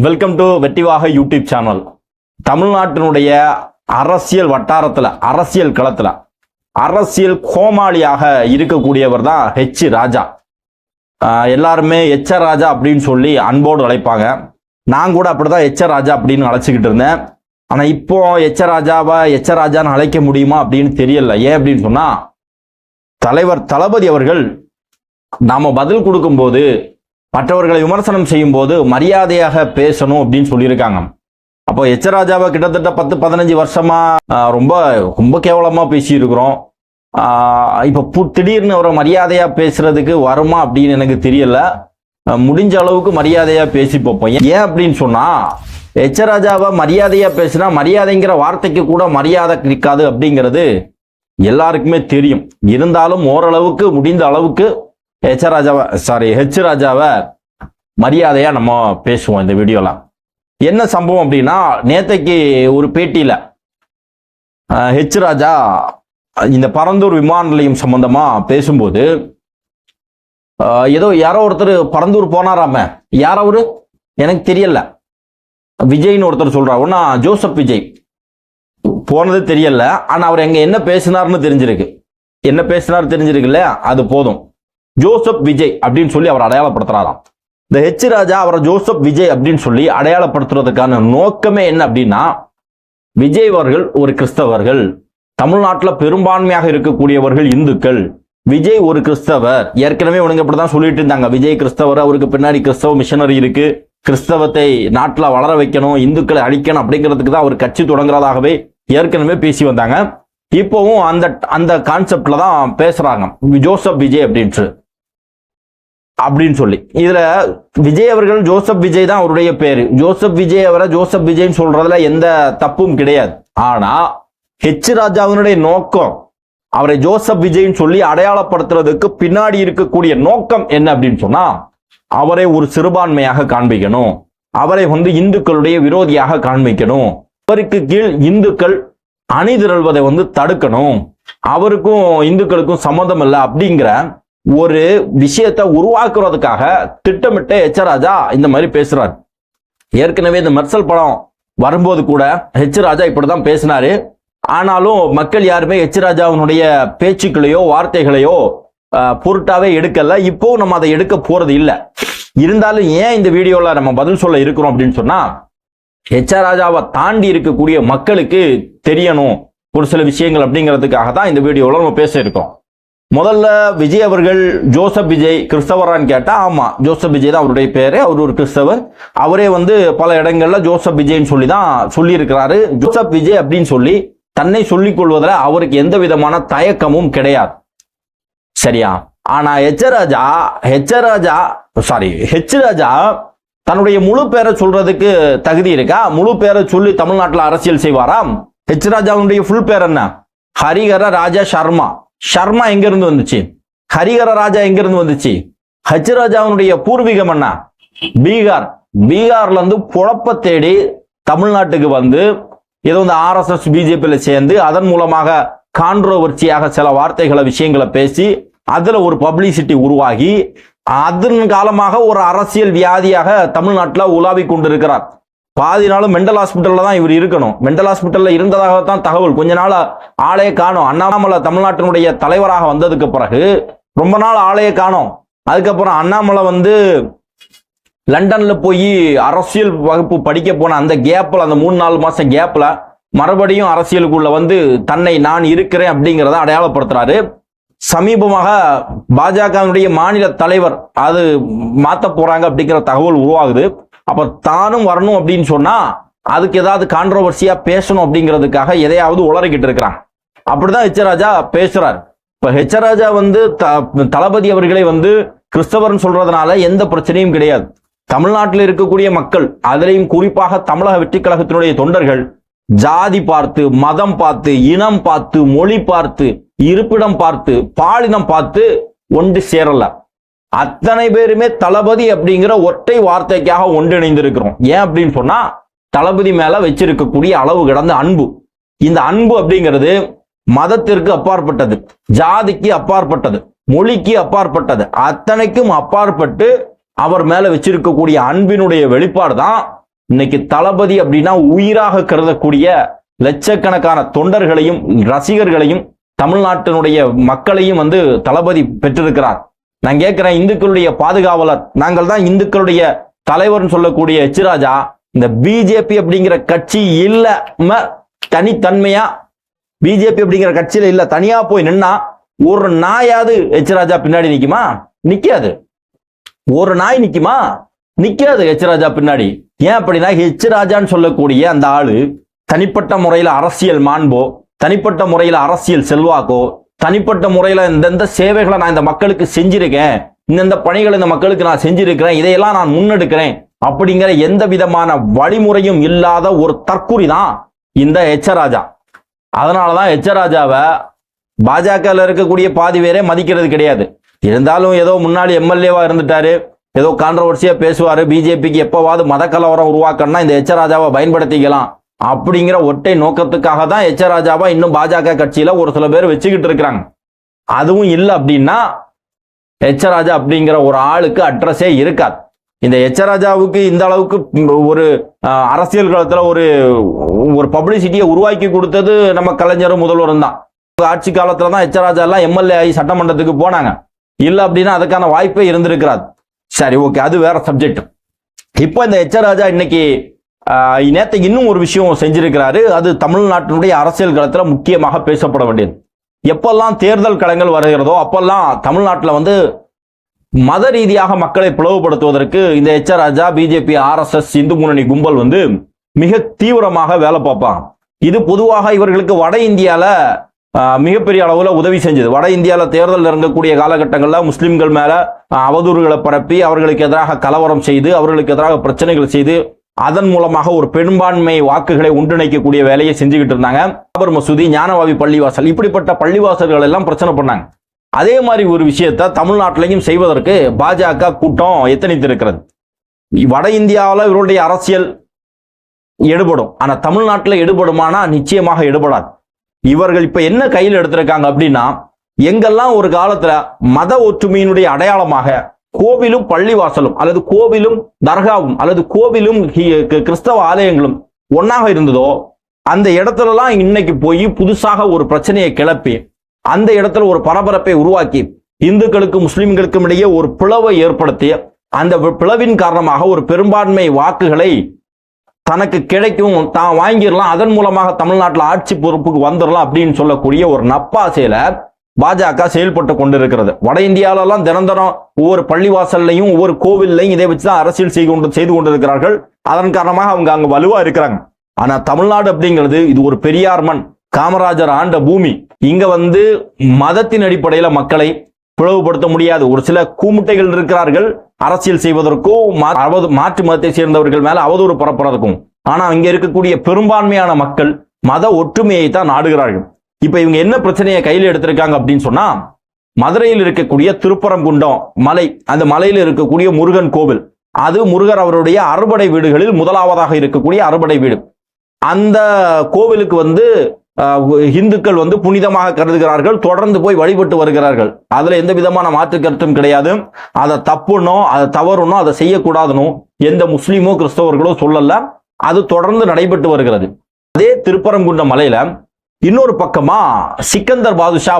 Welcome to வெற்றிவாக YouTube channel. தமிழ்நாட்டினுடைய அரசியல் வட்டாரத்தில், அரசியல் களத்தில் அரசியல் கோமாளியாக இருக்கக்கூடியவர் தான் ஹெச் ராஜா. எல்லாருமே எச்ச ராஜா அப்படின்னு சொல்லி அன்போடு அழைப்பாங்க. நான் கூட அப்படிதான் எச்ச ராஜா அப்படின்னு அழைச்சிக்கிட்டு இருந்தேன். ஆனால் இப்போ எச்ச ராஜாவை எச்ச ராஜான்னு அழைக்க முடியுமா அப்படின்னு தெரியல. ஏன் அப்படின்னு சொன்னா, தலைவர் தளபதி அவர்கள் நாம பதில் கொடுக்கும்போது, மற்றவர்களை விமர்சனம் செய்யும் போது மரியாதையாக பேசணும் அப்படின்னு சொல்லியிருக்காங்க. அப்போ எச்ச ராஜாவை கிட்டத்தட்ட 10-15 வருஷமா ரொம்ப ரொம்ப கேவலமா பேசியிருக்கிறோம். இப்போ திடீர்னு அவரை மரியாதையா பேசுறதுக்கு வருமா அப்படின்னு எனக்கு தெரியல. முடிஞ்ச அளவுக்கு மரியாதையா பேசி பார்ப்போம். ஏன் அப்படின்னு சொன்னா, எச்ச ராஜாவை மரியாதையா பேசினா மரியாதைங்கிற வார்த்தைக்கு கூட மரியாதை கிடைக்காது அப்படிங்கிறது எல்லாருக்குமே தெரியும். இருந்தாலும் ஓரளவுக்கு முடிந்த அளவுக்கு ஹெச் ராஜாவை மரியாதையா நம்ம பேசுவோம் இந்த வீடியோல. என்ன சம்பவம் அப்படின்னா, நேத்தைக்கு ஒரு பேட்டியில ஹெச் ராஜா இந்த பரந்தூர் விமான நிலையம் சம்பந்தமா பேசும்போது, ஏதோ யாரோ ஒருத்தர் பரந்தூர் போனாராம, யாரவரு எனக்கு தெரியல, விஜய்னு ஒருத்தர் சொல்றாரு. ஒன்னா ஜோசப் விஜய் போனது தெரியல. ஆனா அவர் எங்க என்ன பேசினார்னு தெரிஞ்சிருக்கு. என்ன பேசினார் தெரிஞ்சிருக்குல்ல, அது போதும். ஜோசப் விஜய் அப்படின்னு சொல்லி அவர் அடையாளப்படுத்துறாராம். இந்த ஹெச் ராஜா அவரை ஜோசப் விஜய் அப்படின்னு சொல்லி அடையாளப்படுத்துறதுக்கான நோக்கமே என்ன அப்படின்னா, விஜய் அவர்கள் ஒரு கிறிஸ்தவர்கள், தமிழ்நாட்டில் பெரும்பான்மையாக இருக்கக்கூடியவர்கள் இந்துக்கள், விஜய் ஒரு கிறிஸ்தவர். ஏற்கனவே உனக்கு இப்படிதான் சொல்லிட்டு இருந்தாங்க, விஜய் கிறிஸ்தவர், அவருக்கு பின்னாடி கிறிஸ்தவ மிஷனரி இருக்கு, கிறிஸ்தவத்தை நாட்டில் வளர வைக்கணும், இந்துக்களை அழிக்கணும் அப்படிங்கிறதுக்கு தான் அவர் கட்சி தொடங்குறதாகவே ஏற்கனவே பேசி வந்தாங்க. இப்போவும் அந்த கான்செப்ட்ல தான் பேசுறாங்க, ஜோசப் விஜய் அப்படின்னு சொல்லி. இதுல விஜய் அவர்கள் ஜோசப் விஜய் தான் அவருடைய பேரு. ஜோசப் விஜய் அவரை ஜோசப் விஜய்ன்னு சொல்றதுல எந்த தப்பும் கிடையாது. ஆனா ஹெச் ராஜாவினுடைய நோக்கம், அவரை ஜோசப் விஜய்ன்னு சொல்லி அடையாளப்படுத்துறதுக்கு பின்னாடி இருக்கக்கூடிய நோக்கம் என்ன அப்படின்னு சொன்னா, அவரை ஒரு சிறுபான்மையாக காண்பிக்கணும், அவரை இந்துக்களுடைய விரோதியாக காண்பிக்கணும், அவருக்கு கீழ் இந்துக்கள் அணிதிரள்வதை தடுக்கணும், அவருக்கும் இந்துக்களுக்கும் சம்மந்தம் இல்லை அப்படிங்கிற ஒரு விஷயத்தை உருவாக்குறதுக்காக திட்டமிட்ட ஹெச் ராஜா இந்த மாதிரி பேசுறாரு. ஏற்கனவே இந்த மெர்சல் படம் வரும்போது கூட ஹெச் ராஜா இப்படிதான் பேசினாரு. ஆனாலும் மக்கள் யாருமே ஹெச் ராஜாவினுடைய பேச்சுக்களையோ வார்த்தைகளையோ பொருட்டாவே எடுக்கல. இப்போ நம்ம அதை எடுக்க போறது இல்லை. இருந்தாலும் ஏன் இந்த வீடியோல நம்ம பதில் சொல்ல இருக்கிறோம் அப்படின்னு சொன்னா, ஹெச் ராஜாவை தாண்டி இருக்கக்கூடிய மக்களுக்கு தெரியணும் ஒரு சில விஷயங்கள் அப்படிங்கிறதுக்காக தான் இந்த வீடியோல நம்ம பேச இருக்கோம். முதல்ல விஜய் அவர்கள் ஜோசப் விஜய் கிறிஸ்தவரான்னு கேட்டா, ஆமா, ஜோசப் விஜய் தான் அவருடைய பேரு. அவர் ஒரு கிறிஸ்தவர். அவரே பல இடங்கள்ல ஜோசப் விஜய்ன்னு சொல்லி தான் சொல்லி இருக்கிறாரு. ஜோசப் விஜய் அப்படின்னு சொல்லி தன்னை சொல்லிக் கொள்வதில் அவருக்கு எந்த விதமான தயக்கமும் கிடையாது. சரியா? ஆனா ஹெச் ராஜா தன்னுடைய முழு பேரை சொல்றதுக்கு தகுதி இருக்கா? முழு பேரை சொல்லி தமிழ்நாட்டில் அரசியல் செய்வாராம்? ஹெச் ராஜாவுடைய ஃபுல் பேர் என்ன? ஹரிஹர ராஜா சர்மா. சர்மா எங்க இருந்து வந்துச்சு? ஹரிஹர ராஜா எங்க இருந்து வந்துச்சு? ஹெச் ராஜாவுடைய பூர்வீகம் என்ன? பீகார்ல இருந்து பொழப்ப தேடி தமிழ்நாட்டுக்கு ஏதோ RSS பிஜேபியில சேர்ந்து அதன் மூலமாக கான்ட்ரோவர்சியாக சில வார்த்தைகளை விஷயங்களை பேசி அதுல ஒரு பப்ளிசிட்டி உருவாகி அதன் காலமாக ஒரு அரசியல் வியாதியாக தமிழ்நாட்டில் உலாவி கொண்டிருக்கிறார். பாதி நாளும் மென்டல் ஹாஸ்பிட்டல்ல தான் இவர் இருக்கணும். மென்டல் ஹாஸ்பிட்டல்ல இருந்ததாகத்தான் தகவல். கொஞ்ச நாள் ஆளையே காணோம். அண்ணாமலை தமிழ்நாட்டினுடைய தலைவராக வந்ததுக்கு பிறகு ரொம்ப நாள் ஆளையே காணோம். அதுக்கப்புறம் அண்ணாமலை லண்டன்ல போய் அரசியல் வகுப்பு படிக்க போன அந்த கேப்ல, அந்த 3-4 மாசம் கேப்ல மறுபடியும் அரசியலுக்குள்ள தன்னை நான் இருக்கிறேன் அப்படிங்கிறத அடையாளப்படுத்துறாரு. சமீபமாக பாஜகவுடைய மாநில தலைவர் அது மாத்த போறாங்க அப்படிங்கிற தகவல் உருவாகுது. அப்ப தானும் வரணும் அப்படின்னு சொன்னா அதுக்கு ஏதாவது கான்ட்ரோவர்சியா பேசணும் அப்படிங்கிறதுக்காக எதையாவது உளறிக்கிட்டு இருக்கிறான். அப்படிதான் ஹெச் ராஜா பேசுறாரு. இப்ப ஹெச் ராஜா தளபதி அவர்களை கிறிஸ்தவர்னு சொல்றதுனால எந்த பிரச்சனையும் கிடையாது. தமிழ்நாட்டில் இருக்கக்கூடிய மக்கள், அதிலையும் குறிப்பாக தமிழக வெற்றி கழகத்தினுடைய தொண்டர்கள் ஜாதி பார்த்து, மதம் பார்த்து, இனம் பார்த்து, மொழி பார்த்து, இருப்பிடம் பார்த்து, பாலினம் பார்த்து ஒன்று சேரல. அத்தனை பேருமே தளபதி அப்படிங்கிற ஒற்றை வார்த்தைக்காக ஒன்றிணைந்து இருக்கிறோம். ஏன் அப்படின்னு சொன்னா, தளபதி மேல வச்சிருக்கக்கூடிய அளவு கடந்த அன்பு. இந்த அன்பு அப்படிங்கிறது மதத்திற்கு அப்பாற்பட்டது, ஜாதிக்கு அப்பாற்பட்டது, மொழிக்கு அப்பாற்பட்டது. அத்தனைக்கும் அப்பாற்பட்டு அவர் மேல வச்சிருக்கக்கூடிய அன்பினுடைய வெளிப்பாடு தான் இன்னைக்கு தளபதி அப்படின்னா உயிராக கருதக்கூடிய லட்சக்கணக்கான தொண்டர்களையும் ரசிகர்களையும் தமிழ்நாட்டினுடைய மக்களையும் வந்து தளபதி பெற்றிருக்கிறார். நான் கேட்கிறேன், இந்துக்களுடைய பாதுகாவலர், நாங்கள் தான் இந்துக்களுடைய தலைவர்னு சொல்லக்கூடிய எச் ராஜா இந்த பிஜேபி அப்படிங்கிற கட்சி இல்லாம தனித்தன்மையா பிஜேபி அப்படிங்கிற கட்சியில இல்ல தனியா போய் நின்னா ஒரு நாயாவது எச் ராஜா பின்னாடி நிக்குமா? நிக்காது. ஒரு நாய் நிக்குமா? நிக்காது எச் ராஜா பின்னாடி. ஏன் அப்படின்னா எச் ராஜான்னு சொல்லக்கூடிய அந்த ஆளு தனிப்பட்ட முறையில அரசியல் மாண்போ, தனிப்பட்ட முறையில அரசியல் செல்வாக்கோ, தனிப்பட்ட முறையில இந்தந்த சேவைகளை நான் இந்த மக்களுக்கு செஞ்சிருக்கேன், இந்தந்த பணிகளை இந்த மக்களுக்கு நான் செஞ்சிருக்கிறேன், இதையெல்லாம் நான் முன்னெடுக்கிறேன் அப்படிங்கிற எந்த விதமான வழிமுறையும் இல்லாத ஒரு தற்குறி தான் இந்த எச் ராஜா. அதனாலதான் எச் ராஜாவை பாஜகவில் இருக்கக்கூடிய பாதி பேரே மதிக்கிறது கிடையாது. இருந்தாலும் ஏதோ முன்னாடி எம்எல்ஏவா இருந்துட்டாரு, ஏதோ கான்ட்ரவர்சியா பேசுவாரு, பிஜேபிக்கு எப்பவாவது மத கலவரம் உருவாக்கணும்னா இந்த எச் ராஜாவை பயன்படுத்திக்கலாம் அப்படிங்கிற ஒற்றை நோக்கத்துக்காக தான் எச் ராஜாவை இன்னும் பாஜக கட்சியில ஒரு சில பேர் வச்சுக்கிட்டு இருக்கிறாங்க. அதுவும் இல்லை அப்படின்னா எச் ராஜா அப்படிங்கிற ஒரு ஆளுக்கு அட்ரஸே இருக்காது. இந்த எச் ராஜாவுக்கு இந்த அளவுக்கு ஒரு அரசியல் களத்துல ஒரு பப்ளிசிட்டியை உருவாக்கி கொடுத்தது நம்ம கலைஞரும் முதல்வரும் தான். ஆட்சி காலத்துல தான் எச் ராஜா எல்லாம் எம்எல்ஏ ஆகி சட்டமன்றத்துக்கு போனாங்க. இல்லை அப்படின்னா அதுக்கான வாய்ப்பே இருந்திருக்கிறாது. சரி, ஓகே, அது வேற சப்ஜெக்ட். இப்போ இந்த எச் ராஜா இன்னைக்கு நேற்றுக்கு இன்னும் ஒரு விஷயம் செஞ்சிருக்கிறாரு. அது தமிழ்நாட்டினுடைய அரசியல் களத்துல முக்கியமாக பேசப்பட வேண்டியது. எப்பெல்லாம் தேர்தல் களங்கள் வருகிறதோ அப்பெல்லாம் தமிழ்நாட்டில் வந்து மத ரீதியாக மக்களை பிளவுபடுத்துவதற்கு இந்த எச் ராஜா, பிஜேபி, ஆர்எஸ்எஸ், இந்து முன்னணி கும்பல் வந்து மிக தீவிரமாக வேலை பார்ப்பாங்க. இது பொதுவாக இவர்களுக்கு வட இந்தியால மிகப்பெரிய அளவுல உதவி செஞ்சது. வட இந்தியால தேர்தல் இறங்கக்கூடிய காலகட்டங்களில் முஸ்லிம்கள் மேல அவதூறுகளை பரப்பி அவர்களுக்கு எதிராக கலவரம் செய்து அவர்களுக்கு எதிராக பிரச்சனைகள் செய்து அதன் மூலமாக ஒரு பெரும்பான்மை வாக்குகளை ஒன்றிணைக்கக்கூடிய வேலையை செஞ்சுக்கிட்டு இருந்தாங்க. பாபர் மசூதி, ஞானவாபி பள்ளிவாசல், இப்படிப்பட்ட பள்ளிவாசல்கள் எல்லாம் பிரச்சனை பண்ணாங்க. அதே மாதிரி ஒரு விஷயத்தை தமிழ்நாட்டிலையும் செய்வதற்கு பாஜக கூட்டம் எத்தனித்திருக்கிறது. வட இந்தியாவில் இவருடைய அரசியல் எடுபடும், ஆனா தமிழ்நாட்டில் எடுபடுமானா நிச்சயமாக எடுபடாது. இவர்கள் இப்ப என்ன கையில் எடுத்திருக்காங்க அப்படின்னா, எங்கெல்லாம் ஒரு காலத்துல மத ஒற்றுமையினுடைய அடையாளமாக கோவிலும் பள்ளிவாசலும் அல்லது கோவிலும் தர்காவும் அல்லது கோவிலும் கிறிஸ்தவ ஆலயங்களும் ஒன்னாக இருந்ததோ அந்த இடத்துலலாம் இன்னைக்கு போய் புதுசாக ஒரு பிரச்சனையை கிளப்பி அந்த இடத்துல ஒரு பரபரப்பை உருவாக்கி இந்துக்களுக்கும் முஸ்லிம்களுக்கும் இடையே ஒரு பிளவை ஏற்படுத்தி அந்த பிளவின் காரணமாக ஒரு பெரும்பான்மை வாக்குகளை தனக்கு கிடைக்கும், தான் வாங்கிடலாம், அதன் மூலமாக தமிழ்நாட்டில் ஆட்சி பொறுப்புக்கு வந்துடலாம் அப்படின்னு சொல்லக்கூடிய ஒரு நப்பாசையில பாஜக செயல்பட்டு கொண்டிருக்கிறது. வட இந்தியாவிலாம் தினம் ஒவ்வொரு பள்ளிவாசல்லையும் ஒவ்வொரு கோவில்லையும் இதை வச்சுதான் அரசியல் செய்து கொண்டிருக்கிறார்கள். அதன் காரணமாக அவங்க அங்க வலுவா இருக்கிறாங்க. ஆனா தமிழ்நாடு அப்படிங்கிறது இது ஒரு பெரியார் மண், காமராஜர் ஆண்ட பூமி. இங்க வந்து மதத்தின் அடிப்படையில மக்களை பிளவுபடுத்த முடியாது. ஒரு சில கூமுட்டைகள் இருக்கிறார்கள் அரசியல் செய்வதற்கோ மாற்று மதத்தை சேர்ந்தவர்கள் மேல அவதூறு பரப்புறதுக்கும். ஆனா இங்க இருக்கக்கூடிய பெரும்பான்மையான மக்கள் மத ஒற்றுமையை தான் நாடுகிறார்கள். இப்ப இவங்க என்ன பிரச்சனையை கையில் எடுத்திருக்காங்க அப்படின்னு சொன்னா, மதுரையில் இருக்கக்கூடிய திருப்பரங்குன்றம் மலை, அந்த மலையில் இருக்கக்கூடிய முருகன் கோவில், அது முருகர் அவருடைய அறுபடை வீடுகளில் முதலாவதாக இருக்கக்கூடிய அறுபடை வீடு. அந்த கோவிலுக்கு வந்து இந்துக்கள் வந்து புனிதமாக கருதுகிறார்கள், தொடர்ந்து போய் வழிபட்டு வருகிறார்கள். அதுல எந்த விதமான மாற்று கருத்தும் கிடையாது. அதை தப்புனோ அதை தவறுனோ அதை செய்யக்கூடாதுனோ எந்த முஸ்லீமோ கிறிஸ்தவர்களோ சொல்லல. அது தொடர்ந்து நடைபெற்று வருகிறது. அதே திருப்பரங்குன்ற மலையில இன்னொரு பக்கமா சிக்கந்தர் பாதுஷா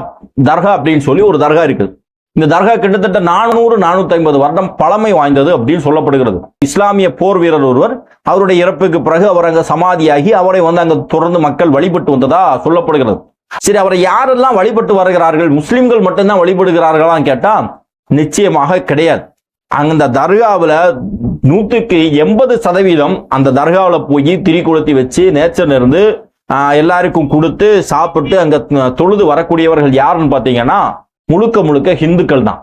தர்கா அப்படின்னு சொல்லி ஒரு தர்கா இருக்குது. இந்த தர்கா கிட்டத்தட்ட 400-450 வருடம் பழமை வாய்ந்தது அப்படின்னு சொல்லப்படுகிறது. இஸ்லாமிய போர் வீரர் ஒருவர், அவருடைய இறப்புக்கு பிறகு அவர் அங்க சமாதியாகி அவரை வந்து அங்க தொடர்ந்து மக்கள் வழிபட்டு வந்ததா சொல்லப்படுகிறது. சரி, அவரை யாரெல்லாம் வழிபட்டு வருகிறார்கள்? முஸ்லிம்கள் மட்டும்தான் வழிபடுகிறார்களான்னு கேட்டா நிச்சயமாக கிடையாது. அந்த தர்காவில் 180% அந்த தர்காவில் போய் திரி கொளுத்தி வச்சு நேச்சர் இருந்து எல்லாருக்கும் கொடுத்து சாப்பிட்டு அங்க தொழுது வரக்கூடியவர்கள் யாருன்னு பாத்தீங்கன்னா முழுக்க முழுக்க ஹிந்துக்கள் தான்.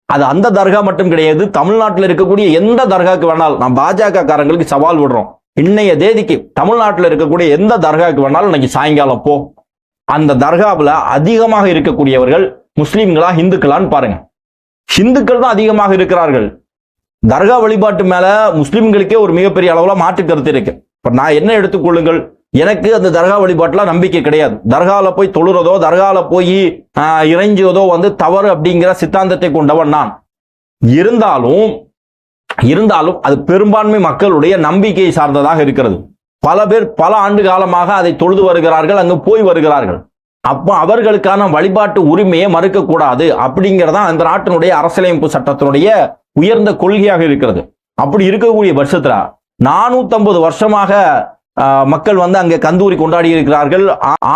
அது அந்த தர்கா மட்டும் கிடையாது, தமிழ்நாட்டில் இருக்கக்கூடிய எந்த தர்காக்கு வேணாலும், நான் பாஜக காரங்களுக்கு சவால் விடுறோம், இன்னைய தேதிக்கு தமிழ்நாட்டில் இருக்கக்கூடிய எந்த தர்காக்கு வேணாலும் இன்னைக்கு சாயங்காலம் போ, அந்த தர்காவில் அதிகமாக இருக்கக்கூடியவர்கள் முஸ்லீம்களா இந்துக்களான்னு பாருங்க. ஹிந்துக்கள் தான் அதிகமாக இருக்கிறார்கள். தர்கா வழிபாட்டு மேல முஸ்லிம்களுக்கே ஒரு மிகப்பெரிய அளவுல மாற்று கருத்து இருக்கு. இப்ப நான் என்ன எடுத்துக்கொள்ளுங்கள், எனக்கு அந்த தர்கா வழிபாட்டுல நம்பிக்கை கிடையாது. தர்கால போய் தொழுறதோ தர்கால போய் இறைஞ்சுவதோ வந்து தவறு அப்படிங்கிற சித்தாந்தத்தை கொண்டவன் நான். இருந்தாலும் இருந்தாலும் அது பெரும்பான்மை மக்களுடைய நம்பிக்கை சார்ந்ததாக இருக்கிறது. பல பேர் பல ஆண்டு காலமாக அதை தொழுது வருகிறார்கள், அங்கு போய் வருகிறார்கள். அப்போ அவர்களுக்கான வழிபாட்டு உரிமையை மறுக்கக்கூடாது அப்படிங்கிறதா அந்த நாட்டினுடைய அரசியலமைப்பு சட்டத்தினுடைய உயர்ந்த கொள்கையாக இருக்கிறது. அப்படி இருக்கக்கூடிய பட்சத்துல 450 வருஷமாக மக்கள் வந்து அங்கே கந்தூரி கொண்டாடி இருக்கிறார்கள்.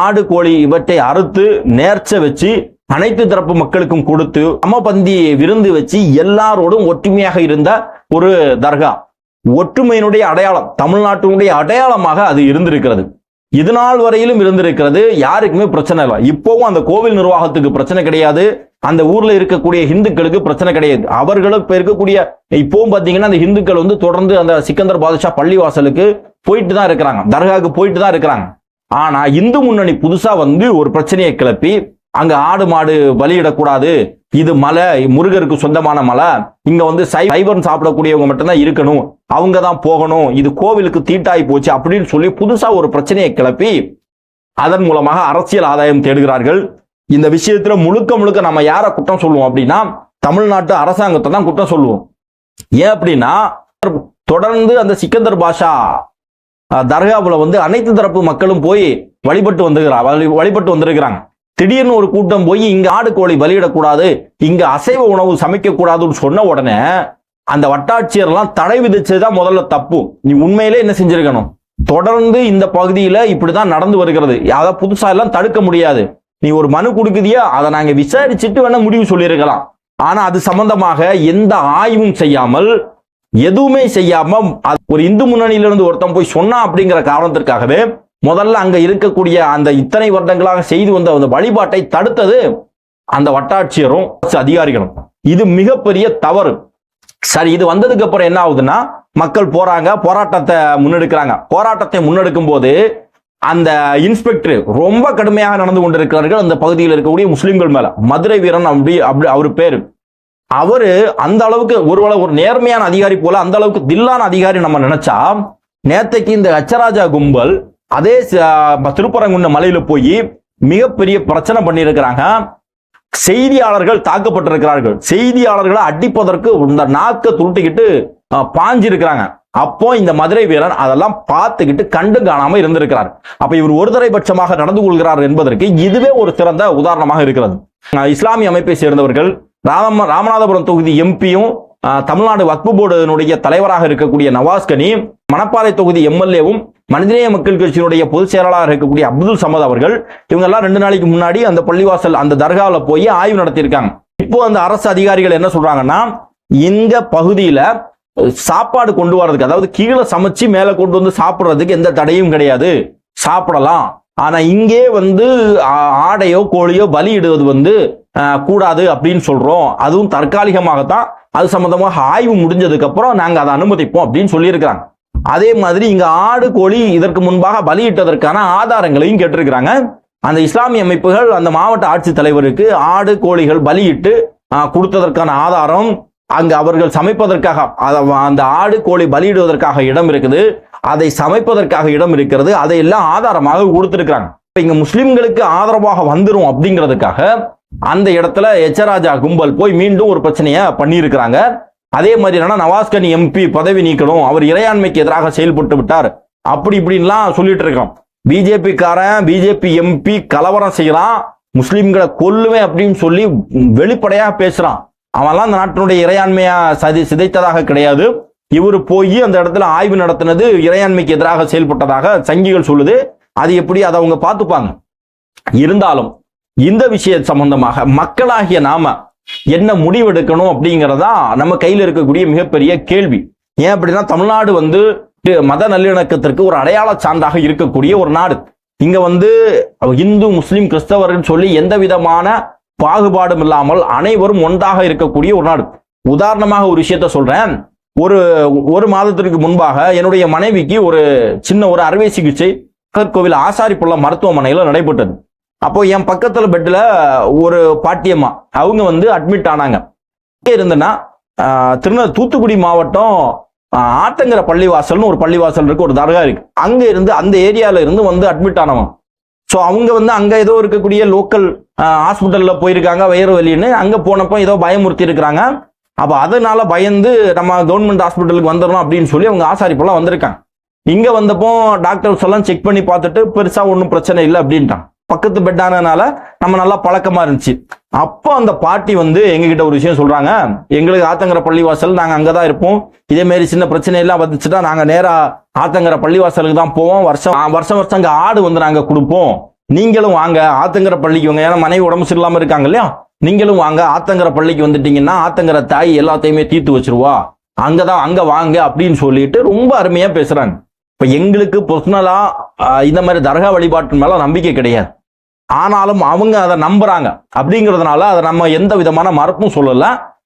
ஆடு கோழி இவற்றை அறுத்து நேர்ச்சை வச்சு அனைத்து தரப்பு மக்களுக்கும் கொடுத்து சமபந்தி விருந்து வச்சு எல்லாரோடும் ஒற்றுமையாக இருந்த ஒரு தர்கா, ஒற்றுமையினுடைய அடையாளம், தமிழ்நாட்டினுடைய அடையாளமாக அது இருந்திருக்கிறது. இது நாள் வரையிலும் இருந்திருக்கிறது. யாருக்குமே பிரச்சனை இல்லை. இப்போவும் அந்த கோவில் நிர்வாகத்துக்கு பிரச்சனை கிடையாது, அந்த ஊர்ல இருக்கக்கூடிய இந்துக்களுக்கு பிரச்சனை கிடையாது. அவர்களுக்கு இருக்கக்கூடிய இப்பவும் பாத்தீங்கன்னா அந்த இந்துக்கள் வந்து தொடர்ந்து அந்த சிக்கந்தர் பாதுஷா பள்ளிவாசலுக்கு போயிட்டு தான் இருக்கிறாங்க, தர்காவுக்கு போயிட்டு தான் இருக்கிறாங்க. ஆனா இந்து முன்னணி புதுசா வந்து ஒரு பிரச்சனையை கிளப்பி அங்க ஆடு மாடு பலியிடக்கூடாது, இது மலை, முருகருக்கு சொந்தமான மலை, இங்க வந்து சைவம் சாப்பிடக்கூடியவங்க மட்டும்தான் இருக்கணும், அவங்க தான் போகணும், இது கோவிலுக்கு தீட்டாய் போச்சு அப்படின்னு சொல்லி புதுசா ஒரு பிரச்சனையை கிளப்பி அதன் மூலமாக அரசியல் ஆதாயம் தேடுகிறார்கள். இந்த விஷயத்துல முழுக்க முழுக்க நம்ம யாரை குற்றம் சொல்லுவோம் அப்படின்னா தமிழ்நாட்டு அரசாங்கத்தை தான் குற்றம் சொல்லுவோம். ஏன் அப்படின்னா தொடர்ந்து அந்த சிக்கந்தர் பாஷா தர்காவில் வந்து அனைத்து தரப்பு மக்களும் போய் வழிபட்டு வந்திருக்கிறாங்க. திடீர்னு ஒரு கூட்டம் போய் இங்க ஆடு கோழி பலியிடக்கூடாது, இங்க அசைவ உணவு சமைக்க கூடாதுன்னு சொன்ன உடனே அந்த வட்டாட்சியர்லாம் தடை விதிச்சதுதான் முதல்ல தப்பு. நீ உண்மையிலே என்ன செஞ்சிருக்கணும், தொடர்ந்து இந்த பகுதியில இப்படிதான் நடந்து வருகிறது, அதை புதுசா எல்லாம் தடுக்க முடியாது, நீ ஒரு மனு கொடுக்குதியா, அதை நாங்க விசாரிச்சுட்டு வேணா முடிவு சொல்லியிருக்கலாம். ஆனா அது சம்பந்தமாக எந்த ஆய்வும் செய்யாமல் எதுவுமே செய்யாம ஒரு இந்து முன்னணியிலிருந்து ஒருத்தன் போய் சொன்னா அப்படிங்கிற காரணத்திற்காகவே முதல்ல அங்க இருக்கக்கூடிய அந்த இத்தனை வருடங்களாக செய்து வந்த அந்த வழிபாட்டை தடுத்தது அந்த வட்டாட்சியரும் அதிகாரிகளும். இது மிகப்பெரிய தவறு. சரி, இது வந்ததுக்கு அப்புறம் என்ன ஆகுதுன்னா மக்கள் போறாங்க, போராட்டத்தை முன்னெடுக்கிறாங்க. போராட்டத்தை முன்னெடுக்கும் போது அந்த இன்ஸ்பெக்டர் ரொம்ப கடுமையாக நடந்து கொண்டிருக்கிறார்கள் அந்த பகுதியில் இருக்கக்கூடிய முஸ்லிம்கள் மேல. மதுரை வீரன் அப்படி அவரு பேரு. அவரு அந்த அளவுக்கு ஒரு நேர்மையான அதிகாரி போல அந்த அளவுக்கு தில்லான அதிகாரி நம்ம நினைச்சா, நேத்தைக்கு இந்த அச்சராஜா கும்பல் அதே திருப்பரங்குன்ற மலையில போய் மிகப்பெரிய பிரச்சனை பண்ணியிருக்கிறாங்க. செய்தியாளர்கள் தாக்கப்பட்டிருக்கிறார்கள். செய்தியாளர்களை அடிப்பதற்கு இந்த நாக்க துருட்டிக்கிட்டு பாஞ்சிருக்கிறாங்க. அப்போ இந்த மதுரை வீரன் அதெல்லாம் பார்த்துக்கிட்டு கண்டு காணாம இருந்திருக்கிறார். அப்ப இவர் ஒருதலை பட்சமாக நடந்து கொள்கிறார் என்பதற்கு இதுவே ஒரு சிறந்த உதாரணமாக இருக்கிறது. இஸ்லாமிய அமைப்பை சேர்ந்தவர்கள் ராமநாதபுரம் தொகுதி எம்பியும் தமிழ்நாடு வக்ஃபு போர்டினுடைய தலைவராக இருக்கக்கூடிய நவாஸ்கனி, மணப்பாறை தொகுதி எம்எல்ஏவும் மனிதநேய மக்கள் கட்சியினுடைய பொதுச் செயலாளராக இருக்கக்கூடிய அப்துல் சமத் அவர்கள், இவங்க எல்லாம் 2 நாளைக்கு முன்னாடி அந்த பள்ளிவாசல் அந்த தர்காவில் போய் ஆய்வு நடத்தியிருக்காங்க. இப்போ அந்த அரசு அதிகாரிகள் என்ன சொல்றாங்கன்னா, இந்த பகுதியில சாப்பாடு கொண்டு வர்றதுக்கு, அதாவது கீழே சமைச்சு மேல கொண்டு வந்து சாப்பிடுறதுக்கு எந்த தடையும் கிடையாது, சாப்பிடலாம். ஆனா இங்கே வந்து ஆடையோ கோழியோ பலியிடுவது வந்து கூடாது அப்படின்னு சொல்றோம். அதுவும் தற்காலிகமாகத்தான், அது சம்பந்தமாக ஆய்வு முடிஞ்சதுக்கு அப்புறம் நாங்க அதை அனுமதிப்போம் அப்படின்னு சொல்லியிருக்கிறாங்க. அதே மாதிரி இங்க ஆடு கோழி இதற்கு முன்பாக பலியிட்டதற்கான ஆதாரங்களையும் கேட்டிருக்கிறாங்க. அந்த இஸ்லாமிய அமைப்புகள் அந்த மாவட்ட ஆட்சித் தலைவருக்கு ஆடு கோழிகள் பலியிட்டு கொடுத்ததற்கான ஆதாரம், அங்கு அவர்கள் சமைப்பதற்காக அந்த ஆடு கோழி பலியிடுவதற்காக இடம் இருக்குது, அதை சமைப்பதற்காக இடம் இருக்கிறது, அதையெல்லாம் ஆதாரமாக கொடுத்திருக்கிறாங்க. இங்க முஸ்லிம்களுக்கு ஆதரவாக வந்துரும் அப்படிங்கிறதுக்காக அந்த இடத்துல எச்சராஜா கும்பல் போய் மீண்டும் ஒரு பிரச்சனையை பண்ணியிருக்கிறாங்க. அதே மாதிரி என்னன்னா, நவாஸ்கனி எம்பி பதவி நீக்கணும், அவர் இறையாண்மைக்கு எதிராக செயல்பட்டு விட்டார் அப்படி இப்படின்லாம் சொல்லிட்டு இருக்கோம். பிஜேபி எம்பி கலவரம் செய்யறான், முஸ்லிம்களை கொல்லுவேன் அப்படின்னு சொல்லி வெளிப்படையா பேசுறான். அவன்லாம் அந்த நாட்டினுடைய இறையாண்மையா சிதைத்ததாக கிடையாது. இவர் போய் அந்த இடத்துல ஆய்வு நடத்தினது இறையாண்மைக்கு எதிராக செயல்பட்டதாக சங்கிகள் சொல்லுது. அது எப்படி அதை அவங்க பார்த்துப்பாங்க. இருந்தாலும் இந்த விஷயம் சம்பந்தமாக மக்களாகிய நாம என்ன முடிவெடுக்கணும் அப்படிங்கிறதா நம்ம கையில் இருக்கக்கூடிய மிகப்பெரிய கேள்வி. ஏன் அப்படின்னா, தமிழ்நாடு வந்து மத நல்லிணக்கத்திற்கு ஒரு அடையாள சான்றாக இருக்கக்கூடிய ஒரு நாடு. இங்க வந்து இந்து முஸ்லிம் கிறிஸ்தவர்கள் சொல்லி எந்த விதமான பாகுபாடும் இல்லாமல் அனைவரும் ஒன்றாக இருக்கக்கூடிய ஒரு நாடு. உதாரணமாக ஒரு விஷயத்த சொல்றேன். ஒரு மாதத்திற்கு முன்பாக என்னுடைய மனைவிக்கு ஒரு சின்ன ஒரு அறுவை சிகிச்சை கோவில் ஆசாரிப்புள்ள மருத்துவமனையில் நடைபெற்றது. அப்போ என் பக்கத்துல பெட்ல ஒரு பாட்டியம்மா அவங்க வந்து அட்மிட் ஆனாங்க. இருந்தேன்னா தூத்துக்குடி மாவட்டம் ஆத்தங்கர பள்ளிவாசல்னு ஒரு பள்ளிவாசல் இருக்கு, ஒரு தர்கா இருக்கு. அங்க இருந்து அந்த ஏரியால இருந்து வந்து அட்மிட் ஆனவங்க. ஸோ அவங்க வந்து அங்க ஏதோ இருக்கக்கூடிய லோக்கல் ஹாஸ்பிட்டல்ல போயிருக்காங்க வயிறு வலின்னு. அங்க போனப்போ ஏதோ பயமுறுத்தி இருக்கிறாங்க. அப்ப அதனால பயந்து நம்ம கவர்மெண்ட் ஹாஸ்பிட்டலுக்கு வந்துடணும் அப்படின்னு சொல்லி அவங்க ஆசாரிப்பெல்லாம் வந்திருக்காங்க. இங்க வந்தப்போ டாக்டர்ஸ் எல்லாம் செக் பண்ணி பார்த்துட்டு பெருசா ஒன்றும் பிரச்சனை இல்லை அப்படின்ட்டான். பக்கத்து பெட்டானதுனால நம்ம நல்லா பழக்கமா இருந்துச்சு. அப்போ அந்த பாட்டி வந்து எங்ககிட்ட ஒரு விஷயம் சொல்றாங்க, எங்களுக்கு ஆத்தங்கர பள்ளிவாசல், நாங்க அங்கதான் இருப்போம், இதே மாதிரி சின்ன பிரச்சனை எல்லாம் வந்துச்சுட்டா நாங்க நேரா ஆத்தங்கர பள்ளிவாசலுக்கு தான் போவோம், வருஷம் அங்க ஆடு வந்து நாங்க கொடுப்போம், நீங்களும் வாங்க ஆத்தங்கர பள்ளிக்கு வாங்க, ஏன்னா மனைவி உடம்பு சரியில்லாம இருக்காங்க இல்லையா, நீங்களும் வாங்க ஆத்தங்கர பள்ளிக்கு வந்துட்டீங்கன்னா ஆத்தங்கர தாய் எல்லாத்தையுமே தீர்த்து வச்சிருவா, அங்க வாங்க அப்படின்னு சொல்லிட்டு ரொம்ப அருமையா பேசுறாங்க. இப்ப எங்களுக்கு பர்சனலா இந்த மாதிரி தர்கா வழிபாட்டு மேல நம்பிக்கை கிடையாது. ஆனாலும் அவங்க அதை நம்புறாங்க அப்படிங்கிறதுனால அதை நம்ம எந்த விதமான மறுப்பும் சொல்லல.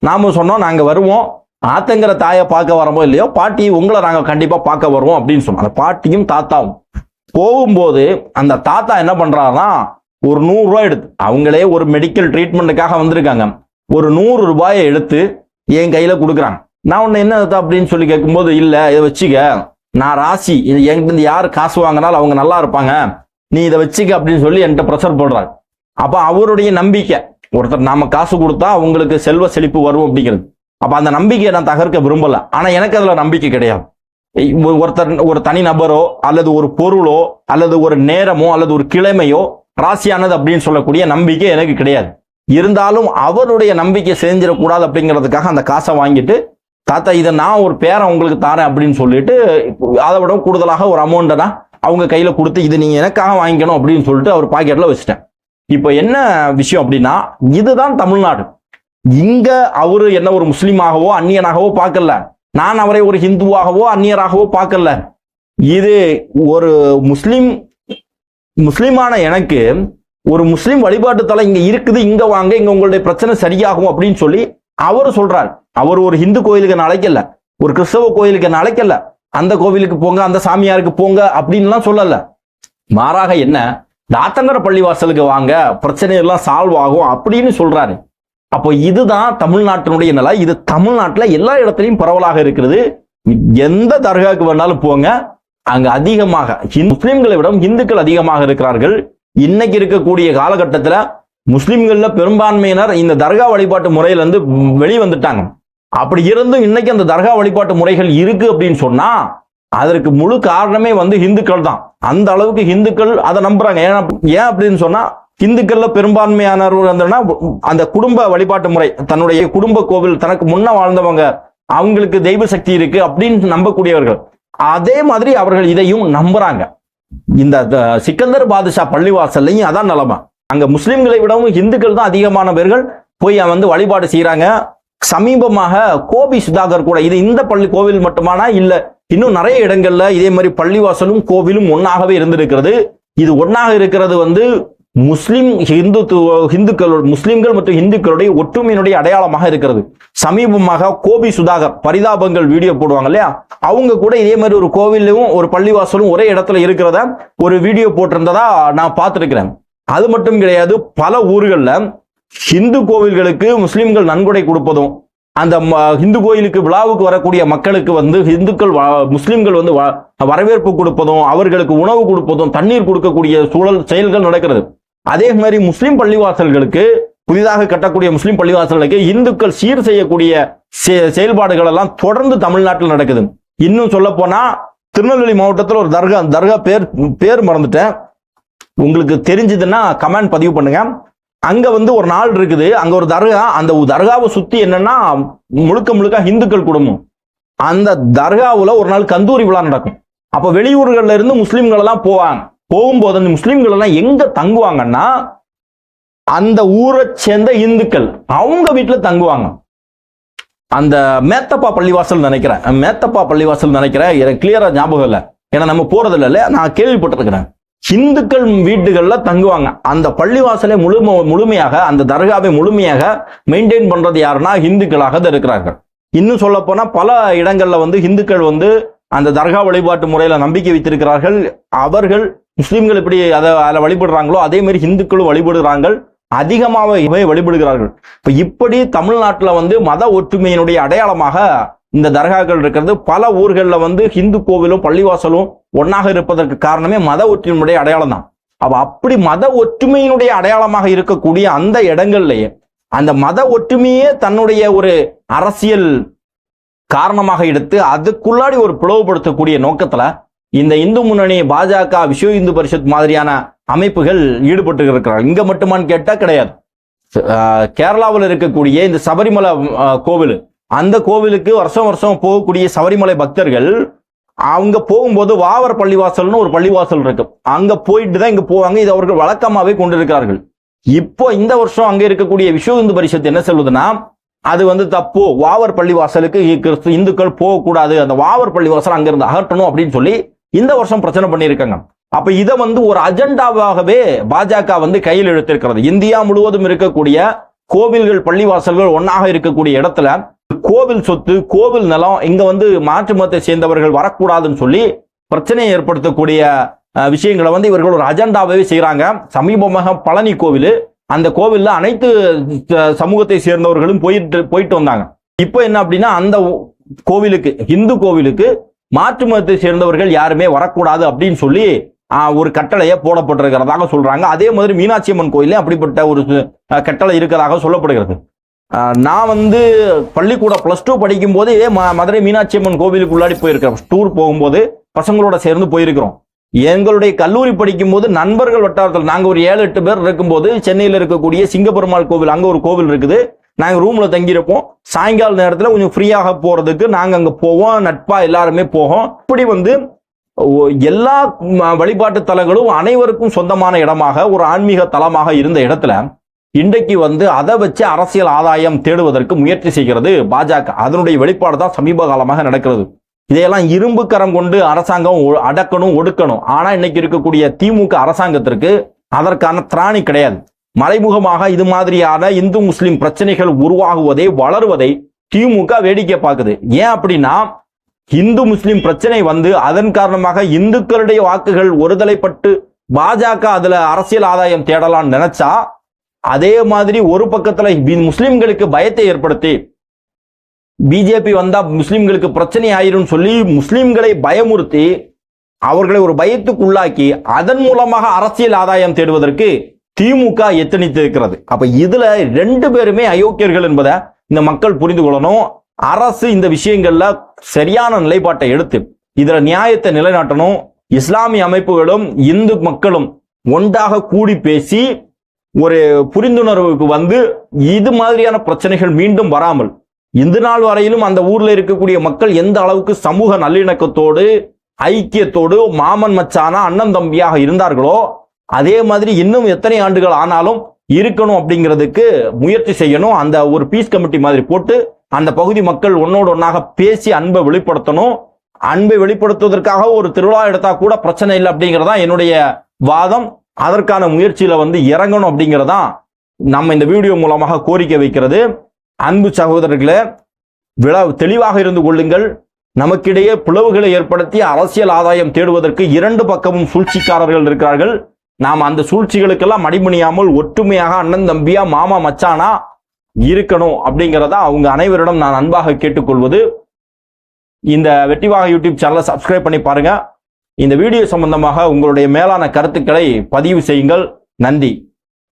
நாம சொன்னோம் நாங்க வருவோம், ஆத்தங்கர தாயை பார்க்க வரமோ இல்லையோ, பாட்டி உங்களை நாங்க கண்டிப்பா பார்க்க வருவோம் அப்படின்னு சொன்னோம். அந்த பாட்டியும் தாத்தாவும் போகும்போது அந்த தாத்தா என்ன பண்றாருன்னா ஒரு 100 ரூபாய் எடுத்து, அவங்களே ஒரு மெடிக்கல் ட்ரீட்மெண்ட்டுக்காக வந்திருக்காங்க, ஒரு 100 ரூபாயை எடுத்து என் கையில கொடுக்குறாங்க. நான் உன்னை என்ன அப்படின்னு சொல்லி கேட்கும்போது, இல்ல இதை வச்சுக்க, நான் ராசி, இது என்கிட்ட யார் காசு வாங்கினாலும் அவங்க நல்லா இருப்பாங்க, நீ இதை வச்சுக்க அப்படின்னு சொல்லி என்கிட்ட ப்ரெஷர் போடுறாரு. அப்ப அவருடைய நம்பிக்கை, ஒருத்தர் நாம காசு கொடுத்தா அவங்களுக்கு செல்வ செழிப்பு வரும் அப்படிங்கிறது. அப்ப அந்த நம்பிக்கையை நான் தகர்க்க விரும்பல. ஆனா எனக்கு அதுல நம்பிக்கை கிடையாது. ஒருத்தர் ஒரு தனி நபரோ அல்லது ஒரு பொருளோ அல்லது ஒரு நேரமோ அல்லது ஒரு கிழமையோ ராசியானது அப்படின்னு சொல்லக்கூடிய நம்பிக்கை எனக்கு கிடையாது. இருந்தாலும் அவருடைய நம்பிக்கை செஞ்சிடக்கூடாது அப்படிங்கிறதுக்காக அந்த காசை வாங்கிட்டு, தாத்தா இதை நான் ஒரு பேரை உங்களுக்கு தாரேன் அப்படின்னு சொல்லிட்டு அதை விட கூடுதலாக ஒரு அமௌண்ட்டை தான் அவங்க கையில கொடுத்து, இது நீங்க எனக்காக வாங்கிக்கணும் அப்படின்னு சொல்லிட்டு அவர் பாக்கெட்ல வச்சுட்டேன். இப்போ என்ன விஷயம் அப்படின்னா, இதுதான் தமிழ்நாடு. இங்க அவரு என்ன ஒரு முஸ்லீமாகவோ அந்நியனாகவோ பார்க்கல, நான் அவரை ஒரு ஹிந்துவாகவோ அந்நியராகவோ பார்க்கல. இது ஒரு முஸ்லீமான எனக்கு ஒரு முஸ்லீம் வழிபாட்டு தலை இங்க இருக்குது, இங்க வாங்க, இங்க உங்களுடைய பிரச்சனை சரியாகும் அப்படின்னு சொல்லி அவரு சொல்றாரு. அவர் ஒரு ஹிந்து கோயிலுக்கு என்ன அழைக்கல, ஒரு கிறிஸ்தவ கோயிலுக்கு என்ன அழைக்கல, அந்த கோவிலுக்கு போங்க அந்த சாமியாருக்கு போங்க அப்படின்லாம் சொல்லல. மாறாக என்ன, ஆத்தங்கர பள்ளிவாசலுக்கு வாங்க, பிரச்சனை எல்லாம் சால்வ் ஆகும் அப்படின்னு சொல்றாரு. அப்போ இதுதான் தமிழ்நாட்டினுடைய நிலை. இது தமிழ்நாட்டுல எல்லா இடத்துலையும் பரவலாக இருக்கிறது. எந்த தர்காவுக்கு வேணாலும் போங்க, அங்க அதிகமாக முஸ்லிம்களை விட இந்துக்கள் அதிகமாக இருக்கிறார்கள். இன்னைக்கு இருக்கக்கூடிய காலகட்டத்தில் முஸ்லிம்கள்ல பெரும்பான்மையினர் இந்த தர்கா வழிபாட்டு முறையில இருந்து வெளிவந்துட்டாங்க. அப்படி இருந்தும் இன்னைக்கு அந்த தர்கா வழிபாட்டு முறைகள் இருக்கு அப்படின்னு சொன்னா அதற்கு முழு காரணமே வந்து இந்துக்கள் தான். அந்த அளவுக்கு இந்துக்கள் அதை நம்புறாங்க. ஏன் அப்படின்னு சொன்னா, இந்துக்கள்ல பெரும்பான்மையானவர் அந்த குடும்ப வழிபாட்டு முறை, தன்னுடைய குடும்ப கோவில், தனக்கு முன்ன வாழ்ந்தவங்க, அவங்களுக்கு தெய்வ சக்தி இருக்கு அப்படின்னு நம்பக்கூடியவர்கள். அதே மாதிரி அவர்கள் இதையும் நம்புறாங்க. இந்த சிக்கந்தர் பாதுஷா பள்ளிவாசல்லையும் அதான் நிலைமை. அங்க முஸ்லிம்களை விடவும் இந்துக்கள் தான் அதிகமான பேர்கள் போய் வந்து வழிபாடு செய்யறாங்க. சமீபமாக கோபி சுதாகர் கூட, இது இந்த பள்ளி கோவில் மட்டுமானா இல்ல, இன்னும் நிறைய இடங்கள்ல இதே மாதிரி பள்ளிவாசலும் கோவிலும் ஒன்னாகவே இருந்திருக்கிறது. இது ஒன்னாக இருக்கிறது வந்து முஸ்லிம்கள் மற்றும் இந்துக்களுடைய ஒற்றுமையினுடைய அடையாளமாக இருக்கிறது. சமீபமாக கோபி சுதாகர் பரிதாபங்கள் வீடியோ போடுவாங்க இல்லையா, அவங்க கூட இதே மாதிரி ஒரு கோவிலும் ஒரு பள்ளிவாசலும் ஒரே இடத்துல இருக்கிறத ஒரு வீடியோ போட்டிருந்ததா நான் பார்த்திருக்கிறேன். அது மட்டும் கிடையாது, பல ஊர்கள்ல இந்து கோவில்களுக்கு முஸ்லிம்கள் நன்கொடை கொடுப்பதும், அந்த இந்து கோயிலுக்கு விழாவுக்கு வரக்கூடிய மக்களுக்கு வந்து முஸ்லிம்கள் வந்து வரவேற்பு கொடுப்பதும், அவர்களுக்கு உணவு கொடுப்பதும், தண்ணீர் கொடுக்கக்கூடிய செயல்கள் நடக்கிறது. அதே மாதிரி முஸ்லிம் பள்ளிவாசல்களுக்கு, புதிதாக கட்டக்கூடிய முஸ்லிம் பள்ளிவாசல்களுக்கு இந்துக்கள் சீர் செய்யக்கூடிய செயல்பாடுகள் எல்லாம் தொடர்ந்து தமிழ்நாட்டில் நடக்குது. இன்னும் சொல்ல போனா திருநெல்வேலி மாவட்டத்தில் ஒரு தர்கா பேர் மறந்துட்டேன், உங்களுக்கு தெரிஞ்சதுன்னா கமெண்ட் பதிவு பண்ணுங்க. அங்க வந்து ஒரு நாள் இருக்குது, அங்க ஒரு தர்கா, அந்த தர்காவை சுத்தி என்னன்னா முழுக்க இந்துக்கள் குடும்பம். அந்த தர்காவுல ஒரு நாள் கந்தூரி விழா நடக்கும். அப்ப வெளியூர்கள்ல இருந்து முஸ்லிம்கள் எல்லாம் போகும்போது அந்த முஸ்லிம்கள் எல்லாம் எங்க தங்குவாங்கன்னா அந்த ஊரை சேர்ந்த இந்துக்கள் அவங்க வீட்டுல தங்குவாங்க. அந்த மேத்தப்பா பள்ளிவாசல் நினைக்கிறேன், எனக்கு கிளியரா ஞாபகம் இல்லை, ஏன்னா நம்ம போறது இல்லை, நான் கேள்விப்பட்டிருக்கிறேன். இந்துக்கள் வீட்டுகள்ல தங்குவாங்க. அந்த பள்ளிவாசலை முழுமையாக, அந்த தர்காவை முழுமையாக மெயின்டைன் பண்றது யாருன்னா இந்துக்களாக தான் இருக்கிறார்கள். இன்னும் சொல்ல போனா பல இடங்கள்ல வந்து இந்துக்கள் வந்து அந்த தர்கா வழிபாட்டு முறையில நம்பிக்கை வைத்திருக்கிறார்கள். அவர்கள் முஸ்லிம்கள் எப்படி அதை வழிபடுறாங்களோ அதே மாதிரி இந்துக்களும் வழிபடுகிறார்கள், அதிகமாக வழிபடுகிறார்கள். இப்படி தமிழ்நாட்டில் வந்து மத ஒற்றுமையினுடைய அடையாளமாக இந்த தர்காக்கள் இருக்கிறது. பல ஊர்களில் வந்து இந்து கோவிலும் பள்ளிவாசலும் ஒன்னாக இருப்பதற்கு காரணமே மத ஒற்றுமையுடைய அடையாளம் தான். அப்படி மத ஒற்றுமையினுடைய அடையாளமாக இருக்கக்கூடிய அந்த இடங்கள்லயே அந்த மத ஒற்றுமையே தன்னுடைய ஒரு அரசியல் காரணமாக எடுத்து அதுக்குள்ளாடி ஒரு பிளவுபடுத்தக்கூடிய நோக்கத்துல இந்த இந்து முன்னணி, பாஜக, விஸ்வ இந்து பரிஷத் மாதிரியான அமைப்புகள் ஈடுபட்டு இருக்கிறார்கள். இங்க மட்டுமான்னு கேட்டா கிடையாது. கேரளாவில் இருக்கக்கூடிய இந்த சபரிமலை கோவில், அந்த கோவிலுக்கு வருஷம் வருஷம் போகக்கூடிய சபரிமலை பக்தர்கள் அவங்க போகும்போது வாவர் பள்ளிவாசல்னு ஒரு பள்ளிவாசல் இருக்கு, அங்க போயிட்டு தான் இங்க போவாங்க. இது அவர்கள் வழக்கமாவே கொண்டிருக்கிறார்கள். இப்போ இந்த வருஷம் அங்க இருக்கக்கூடிய விஸ்வ இந்து பரிஷத் என்ன சொல்லுதுன்னா, அது தப்பு, வாவர் பள்ளிவாசலுக்கு இந்துக்கள் போகக்கூடாது, அந்த வாவர் பள்ளிவாசல் அங்கிருந்து அகற்றணும் அப்படின்னு சொல்லி இந்த வருஷம் பிரச்சனை பண்ணியிருக்காங்க. அப்ப இதை ஒரு அஜெண்டாவாகவே பாஜக கையில் எடுத்திருக்கிறது. இந்தியா முழுவதும் இருக்கக்கூடிய கோவில்கள், பள்ளிவாசல்கள் ஒன்னாக இருக்கக்கூடிய இடத்துல கோவில் சொத்து, கோவில் நிலம் இங்க மாற்று மதத்தை சேர்ந்தவர்கள் வரக்கூடாதுன்னு சொல்லி பிரச்சனையை ஏற்படுத்தக்கூடிய விஷயங்களை இவர்கள் ஒரு அஜெண்டாவே செய்யறாங்க. சமீபமாக பழனி கோவில், அந்த கோவில்ல அனைத்து சமூகத்தை சேர்ந்தவர்களும் போயிட்டு வந்தாங்க. இப்போ என்ன அப்படின்னா, அந்த கோவிலுக்கு, இந்து கோவிலுக்கு மாற்று மதத்தை சேர்ந்தவர்கள் யாருமே வரக்கூடாது அப்படின்னு சொல்லி ஒரு கட்டளையை போடப்பட்டிருக்கிறதாக சொல்றாங்க. அதே மாதிரி மீனாட்சி அம்மன் கோயிலே அப்படிப்பட்ட ஒரு கட்டளை இருக்கிறதாக சொல்லப்படுகிறது. நான் பள்ளிக்கூட +2 படிக்கும் போது இதே மதுரை மீனாட்சி அம்மன் கோவிலுக்கு உள்ளாடி போயிருக்கிறோம். டூர் போகும்போது பசங்களோட சேர்ந்து போயிருக்கிறோம். எங்களுடைய கல்லூரி படிக்கும் போது நண்பர்கள் வட்டாரத்தில் நாங்க ஒரு 7-8 பேர் இருக்கும்போது சென்னையில் இருக்கக்கூடிய சிங்கப்பெருமாள் கோவில், அங்க ஒரு கோவில் இருக்குது, நாங்க ரூம்ல தங்கியிருப்போம். சாயங்கால நேரத்துல கொஞ்சம் ஃப்ரீயாக போறதுக்கு நாங்க அங்க போவோம், நட்பா எல்லாருமே போவோம். இப்படி எல்லா வழிபாட்டு தலங்களும் அனைவருக்கும் சொந்தமான இடமாக, ஒரு ஆன்மீக தலமாக இருந்த இடத்துல இன்றைக்கு அதை வச்சு அரசியல் ஆதாயம் தேடுவதற்கு முயற்சி செய்கிறது பாஜக. அதனுடைய வெளிப்பாடு தான் சமீப காலமாக நடக்கிறது. இதையெல்லாம் இரும்பு கரம் கொண்டு அரசாங்கம் அடக்கணும், ஒடுக்கணும். ஆனா இன்னைக்கு இருக்கக்கூடிய திமுக அரசாங்கத்திற்கு அதற்கான திராணி கிடையாது. மறைமுகமாக இது மாதிரியான இந்து முஸ்லிம் பிரச்சனைகள் உருவாகுவதை, வளருவதை திமுக வேடிக்கை பார்க்குது. ஏன் அப்படின்னா, இந்து முஸ்லிம் பிரச்சனை அதன் காரணமாக இந்துக்களுடைய வாக்குகள் ஒருதலைப்பட்டு பாஜக அதுல அரசியல் ஆதாயம் தேடலாம் நினைச்சா, அதே மாதிரி ஒரு பக்கத்துல முஸ்லிம்களுக்கு பயத்தை ஏற்படுத்தி பிஜேபி வந்தா முஸ்லிம்களுக்கு பிரச்சனை ஆயிரும் சொல்லி முஸ்லிம்களை பயமுறுத்தி அவர்களை ஒரு பயத்துக்குள்ளாக்கி அதன் மூலமாக அரசியல் ஆதாயம் தேடுவதற்கு திமுக எத்தனித்திருக்கிறது. அப்ப இதுல 2 பேருமே அயோக்கியர்கள் என்பதை இந்த மக்கள் புரிந்து கொள்ளணும். அரசு இந்த விஷயங்கள்ல சரியான நிலைப்பாட்டை எடுத்து இதுல நியாயத்தை நிலைநாட்டணும். இஸ்லாமிய அமைப்புகளும் இந்து மக்களும் ஒன்றாக கூடி பேசி ஒரு புரிந்துணர்வுக்கு இது மாதிரியான பிரச்சனைகள் மீண்டும் வராமல், இந்த நாள் வரையிலும் அந்த ஊர்ல இருக்கக்கூடிய மக்கள் எந்த அளவுக்கு சமூக நல்லிணக்கத்தோடு, ஐக்கியத்தோடு, மாமன் மச்சானா அண்ணன் தம்பியாக இருந்தார்களோ அதே மாதிரி இன்னும் எத்தனை ஆண்டுகள் ஆனாலும் இருக்கணும் அப்படிங்கிறதுக்கு முயற்சி செய்யணும். அந்த ஒரு பீஸ் கமிட்டி மாதிரி போட்டு அந்த பகுதி மக்கள் ஒன்னோடு ஒன்னாக பேசி அன்பை வெளிப்படுத்தணும். அன்பை வெளிப்படுத்துவதற்காக ஒரு திருவிழா எடுத்தா கூட பிரச்சனை இல்லை அப்படிங்கிறதா என்னுடைய வாதம். அதற்கான முயற்சியில இறங்கணும் அப்படிங்கிறதா நம்ம இந்த வீடியோ மூலமாக கோரிக்கை வைக்கிறது. அன்பு சகோதரர்களே, தெளிவாக இருந்து கொள்ளுங்கள். நமக்கிடையே பிளவுகளை ஏற்படுத்தி அரசியல் ஆதாயம் தேடுவதற்கு 2 பக்கமும் சூழ்ச்சிக்காரர்கள் இருக்கிறார்கள். நாம் அந்த சூழ்ச்சிகளுக்கெல்லாம் மடிமணியாமல் ஒற்றுமையாக அண்ணன் தம்பியா, மாமா மச்சானா இருக்கணும் அப்படிங்கிறதா அவங்க அனைவரிடம் நான் அன்பாக கேட்டுக்கொள்வது. இந்த வெற்றிவாக யூடியூப் சேனலை சப்ஸ்கிரைப் பண்ணி பாருங்க. இந்த வீடியோ சம்பந்தமாக உங்களுடைய மேலான கருத்துக்களை பதிவு செய்யுங்கள். நன்றி.